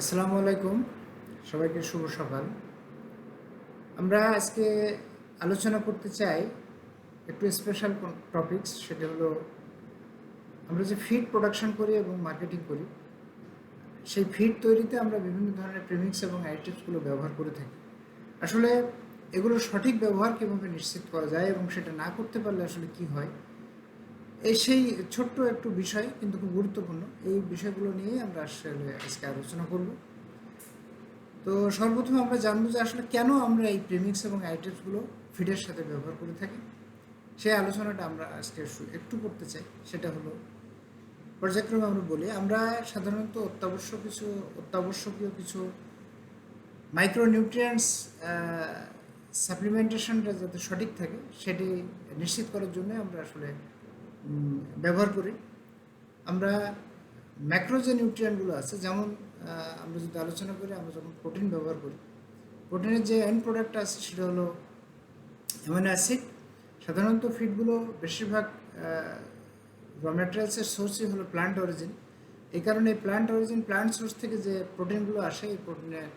আসসালামু আলাইকুম, সবাইকে শুভ সকাল। আমরা আজকে আলোচনা করতে চাই একটু স্পেশাল টপিকস। সেটা হলো আমরা যে ফিড প্রোডাকশন করি এবং মার্কেটিং করি, সেই ফিড তৈরিতে আমরা বিভিন্ন ধরনের প্রিমিক্স এবং অ্যাডিটিভসগুলো ব্যবহার করে থাকি। আসলে এগুলোর সঠিক ব্যবহার কীভাবে নিশ্চিত করা যায় এবং সেটা না করতে পারলে আসলে কি হয়, সেই ছোট্ট একটু বিষয় কিন্তু খুব গুরুত্বপূর্ণ। এই বিষয়গুলো নিয়ে আমরা আসলে আজকে আলোচনা করব। তো সর্বপ্রথম আমরা জানবো যে আসলে কেন আমরা এই প্রিমিক্স এবং অ্যাডিটিভসগুলো ফিডের সাথে ব্যবহার করে থাকি। সেই আলোচনাটা আমরা আজকে একটু করতে চাই। সেটা হলো, পর্যায়ক্রমে আমরা বলি, আমরা সাধারণত অত্যাবশ্যকীয় কিছু মাইক্রোনিউট্রিয়েন্টস সাপ্লিমেন্টেশনটা যাতে সঠিক থাকে সেটি নিশ্চিত করার জন্য আমরা আসলে ব্যবহার করি। আমরা ম্যাক্রো যে নিউট্রিয়েন্টগুলো আছে, যেমন আমরা যদি আলোচনা করি, আমরা যখন প্রোটিন ব্যবহার করি, প্রোটিনের যে এন্ড প্রোডাক্ট আছে সেটা হলো অ্যামাইনো অ্যাসিড। সাধারণত ফিডগুলো বেশিরভাগ র ম্যাটেরিয়ালসের সোর্সই হলো প্লান্ট অরিজিন। এই কারণে প্লান্ট সোর্স থেকে যে প্রোটিনগুলো আসে, এই প্রোটিনের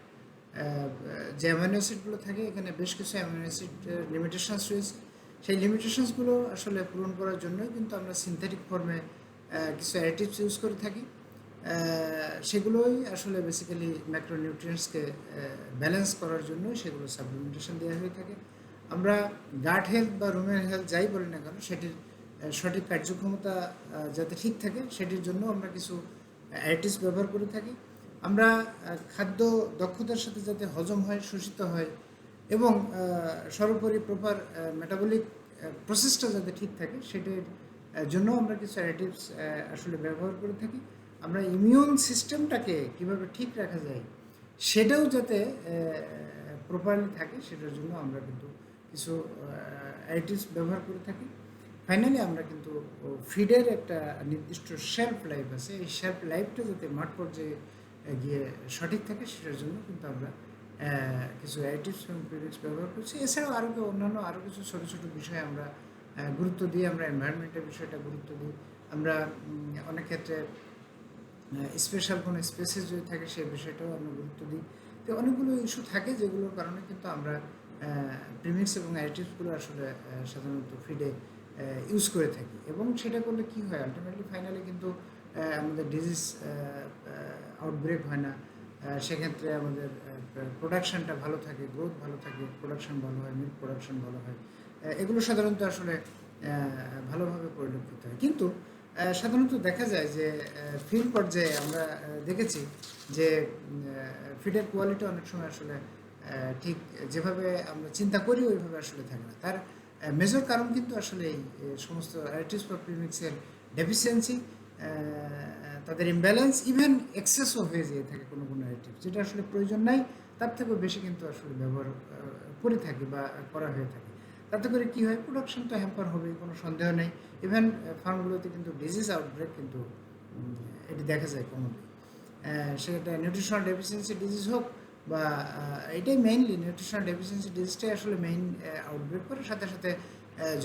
যে অ্যামাইনো অ্যাসিডগুলো থাকে, এখানে বেশ কিছু অ্যামাইনো অ্যাসিড লিমিটেশনস রয়েছে। সেই লিমিটেশনসগুলো আসলে পূরণ করার জন্যই কিন্তু আমরা সিনথেটিক ফর্মে কিছু অ্যাডিটিভস ইউজ করে থাকি। সেগুলোই আসলে বেসিক্যালি ম্যাক্রোনিউট্রিয়েন্টসকে ব্যালেন্স করার জন্যই সেগুলো সাপ্লিমেন্টেশন দেওয়া হয়ে থাকে। আমরা গাট হেলথ বা রুমের হেলথ যাই বলি না কেন, সেটির সঠিক কার্যক্ষমতা যাতে ঠিক থাকে সেটির জন্য আমরা কিছু অ্যাডিটিভস ব্যবহার করে থাকি। আমরা খাদ্য দক্ষতার সাথে যাতে হজম হয়, শোষিত হয় এবং সর্বোপরি প্রপার মেটাবলিক প্রসেসটা যাতে ঠিক থাকে, সেটির জন্য আমরা কিছু অ্যাডিটিভস আসলে ব্যবহার করে থাকি। আমরা ইমিউন সিস্টেমটাকে কীভাবে ঠিক রাখা যায় সেটাও যাতে প্রপারলি থাকে, সেটার জন্য আমরা কিন্তু কিছু অ্যাডিটিভস ব্যবহার করে থাকি। ফাইনালি আমরা কিন্তু ফিডের একটা নির্দিষ্ট শেলফ লাইফ আছে, এই শেলফ লাইফটা যাতে মাঠ পর্যায়ে গিয়ে সঠিক থাকে সেটার জন্য কিন্তু আমরা কিছু অ্যাডিটিভস এবং প্রিমিক্স ব্যবহার করছি। এছাড়াও অন্যান্য আরও কিছু ছোটো ছোটো বিষয়ে আমরা গুরুত্ব দিই। আমরা এনভায়রনমেন্টের বিষয়টা গুরুত্ব দিই। আমরা অনেক ক্ষেত্রে স্পেশাল কোনো স্পেসিস যদি থাকে সেই বিষয়টাও আমরা গুরুত্ব দিই। তো অনেকগুলো ইস্যু থাকে যেগুলোর কারণে কিন্তু আমরা প্রিমিক্স এবং অ্যাডিটিভসগুলো আসলে সাধারণত ফিডে ইউজ করে থাকি। এবং সেটা করলে কি হয়, আলটিমেটলি ফাইনালি কিন্তু আমাদের ডিজিজ আউটব্রেক হয় না। সেক্ষেত্রে আমাদের প্রোডাকশানটা ভালো থাকে, গ্রোথ ভালো থাকে, প্রোডাকশান ভালো হয়, মিল্ক প্রোডাকশান ভালো হয়। এগুলো সাধারণত আসলে ভালোভাবে পরিলক্ষিত হয়। কিন্তু সাধারণত দেখা যায় যে ফিল্ড পর্যায়ে আমরা দেখেছি যে ফিডের কোয়ালিটি অনেক সময় আসলে ঠিক যেভাবে আমরা চিন্তা করি ওইভাবে আসলে থাকে না। তার মেজর কারণ কিন্তু আসলে এই সমস্ত অ্যাডিটিভস বা প্রিমিক্সের ডেফিসিয়েন্সি, তাদের ইমব্যালেন্স, ইভেন এক্সেসও হয়ে যেয়ে থাকে কোনো কোনো অ্যাডিটিভ, যেটা আসলে প্রয়োজন নাই তার থেকেও বেশি কিন্তু আসলে ব্যবহার করে থাকি বা করা হয়ে থাকে। তাতে করে কী হয়, প্রোডাকশন তো হ্যাম্পার হবে, কোনো সন্দেহ নেই। ইভেন ফার্মগুলোতে কিন্তু ডিজিজ আউটব্রেক কিন্তু এটি দেখা যায় কমনলি। সেটা নিউট্রিশনাল ডেফিসিয়েন্সি ডিজিজ হোক বা এটাই মেইনলি, নিউট্রিশনাল ডেফিসিয়েন্সি ডিজিজটাই আসলে মেইন আউটব্রেক করে। সাথে সাথে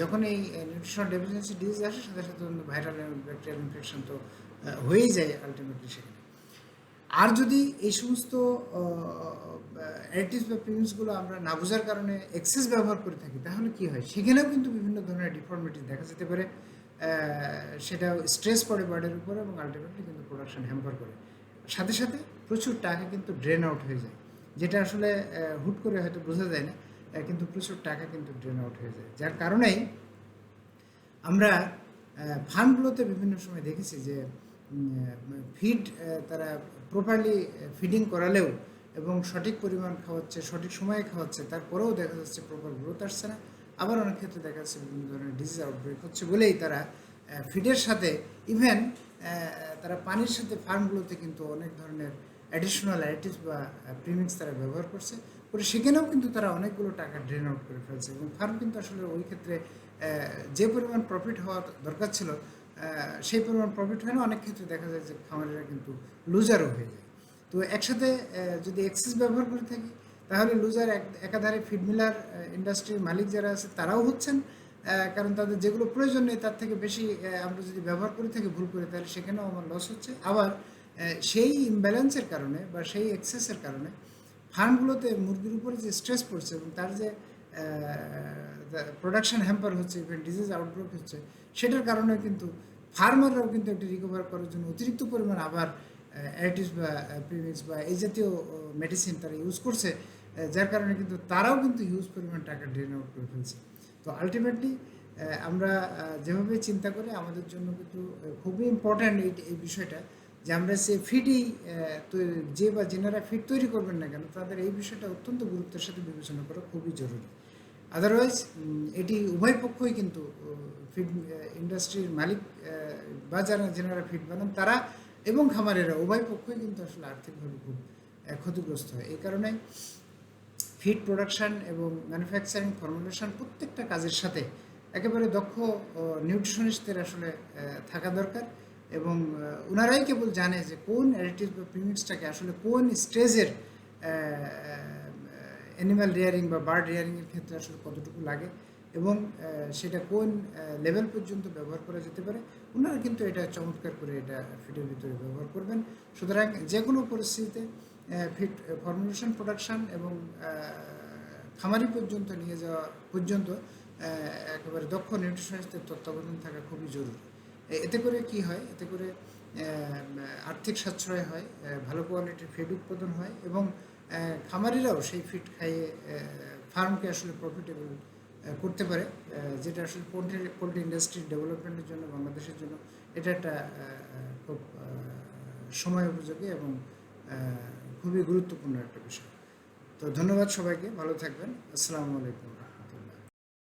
যখন এই নিউট্রিশনাল ডেফিসিয়েন্সি ডিজিজ আসে, সাথে সাথে ভাইরাল ব্যাকটেরিয়াল ইনফেকশন তো হয়েই যায় আলটিমেটলি সেখানে। আর যদি এই সমস্ত অ্যাডিটিভস বা প্রিমিক্সগুলো আমরা না বোঝার কারণে এক্সেস ব্যবহার করে থাকি, তাহলে কী হয়, সেখানেও কিন্তু বিভিন্ন ধরনের ডিফর্মিটি দেখা যেতে পারে। সেটা স্ট্রেস পড়ে বার্ডের উপর এবং আলটিমেটলি কিন্তু প্রোডাকশন হ্যাম্পার করে। সাথে সাথে প্রচুর টাকা কিন্তু ড্রেন আউট হয়ে যায়, যেটা আসলে হুট করে হয়তো বোঝা যায় না, কিন্তু প্রচুর টাকা কিন্তু ড্রেন আউট হয়ে যায়। যার কারণেই আমরা ফার্মগুলোতে বিভিন্ন সময় দেখেছি যে ফিড তারা প্রপারলি ফিডিং করালেও এবং সঠিক পরিমাণ খাওয়াচ্ছে, সঠিক সময়ে খাওয়াচ্ছে, তারপরেও দেখা যাচ্ছে প্রপার গ্রোথ আসছে না। আবার অনেক ক্ষেত্রে দেখা যাচ্ছে বিভিন্ন ধরনের ডিজিজ আউটব্রেক হচ্ছে বলেই তারা ফিডের সাথে, ইভেন তারা পানির সাথে ফার্মগুলোতে কিন্তু অনেক ধরনের অ্যাডিশনাল অ্যাডিটিভস বা প্রিমিক্স তারা ব্যবহার করছে, সেখানেও কিন্তু তারা অনেকগুলো টাকা ড্রেন আউট করে ফেলছে। এবং ফার্ম কিন্তু আসলে ওই ক্ষেত্রে যে পরিমাণ প্রফিট হওয়া দরকার ছিল সেই পরিমাণ প্রফিট হয় না। অনেক ক্ষেত্রে দেখা যায় যে খামারিরা কিন্তু লুজারও হয়ে যায়। তো একসাথে যদি এক্সেস ব্যবহার করে থাকি, তাহলে লুজার একাধারে ফিড মিলার ইন্ডাস্ট্রির মালিক যারা আছে তারাও হচ্ছেন, কারণ তাদের যেগুলো প্রয়োজন নেই তার থেকে বেশি আমরা যদি ব্যবহার করে থাকি ভুল করে, তাহলে সেখানেও আমার লস হচ্ছে। আবার সেই ইমব্যালেন্সের কারণে বা সেই এক্সেসের কারণে ফার্মগুলোতে মুরগির উপরে যে স্ট্রেস পড়ছে এবং তার যে প্রোডাকশন হ্যাম্পার হচ্ছে, ইভেন ডিজিজ আউটব্রেক হচ্ছে, সেটার কারণে কিন্তু ফার্মাররাও কিন্তু একটি রিকভার করার জন্য অতিরিক্ত পরিমাণ আবার অ্যাডিটিভস বা প্রিমিক্স বা এই জাতীয় মেডিসিন তারা ইউজ করছে, যার কারণে কিন্তু তারাও কিন্তু হিউজ পরিমাণ টাকা ড্রেন আউট করে ফেলছে। তো আলটিমেটলি আমরা যেভাবে চিন্তা করি আমাদের জন্য কিন্তু খুবই ইম্পর্ট্যান্ট এই বিষয়টা, যে আমরা সে ফিডই যে বা যেনারা ফিড তৈরি করবেন না কেন তাদের এই বিষয়টা অত্যন্ত গুরুত্বের সাথে বিবেচনা করা খুবই জরুরি। আদারওয়াইজ এটি উভয় পক্ষই কিন্তু ফিড ইন্ডাস্ট্রির মালিক বা যেনারা ফিড বানান তারা এবং খামারেরা উভয় পক্ষই কিন্তু আসলে আর্থিকভাবে খুব ক্ষতিগ্রস্ত হয়। এই কারণে ফিড প্রোডাকশান এবং ম্যানুফ্যাকচারিং ফর্মুলেশন প্রত্যেকটা কাজের সাথে একেবারে দক্ষ নিউট্রিশনিস্টদের আসলে থাকা দরকার, এবং ওনারাই কেবল জানে যে কোন অ্যাডিটিভ বা প্রিমিক্সটাকে আসলে কোন স্টেজের অ্যানিম্যাল রেয়ারিং বা বার্ড রেয়ারিংয়ের ক্ষেত্রে আসলে কতটুকু লাগে এবং সেটা কোন লেভেল পর্যন্ত ব্যবহার করা যেতে পারে। ওনারা কিন্তু এটা চমৎকার করে এটা ফিডের ভিতরে ব্যবহার করবেন। সুতরাং যে কোনো পরিস্থিতিতে ফিড ফর্মুলেশন, প্রোডাকশান এবং খামারি পর্যন্ত নিয়ে যাওয়া পর্যন্ত একেবারে দক্ষ নিউট্রিশনিস্টদের তত্ত্বাবধান থাকা খুবই জরুরি। এতে করে কি হয়, এতে করে আর্থিক সাশ্রয় হয়, ভালো কোয়ালিটির ফিড উৎপাদন হয় এবং খামারিরাও সেই ফিড খাইয়ে ফার্মকে আসলে প্রফিটেবল করতে পারে, যেটা আসলে পোলট্রি ইন্ডাস্ট্রির ডেভেলপমেন্টের জন্য বাংলাদেশের জন্য এটা একটা খুব সময় উপযোগী এবং খুবই গুরুত্বপূর্ণ একটা বিষয়। তো ধন্যবাদ সবাইকে, ভালো থাকবেন। আসসালামু আলাইকুম।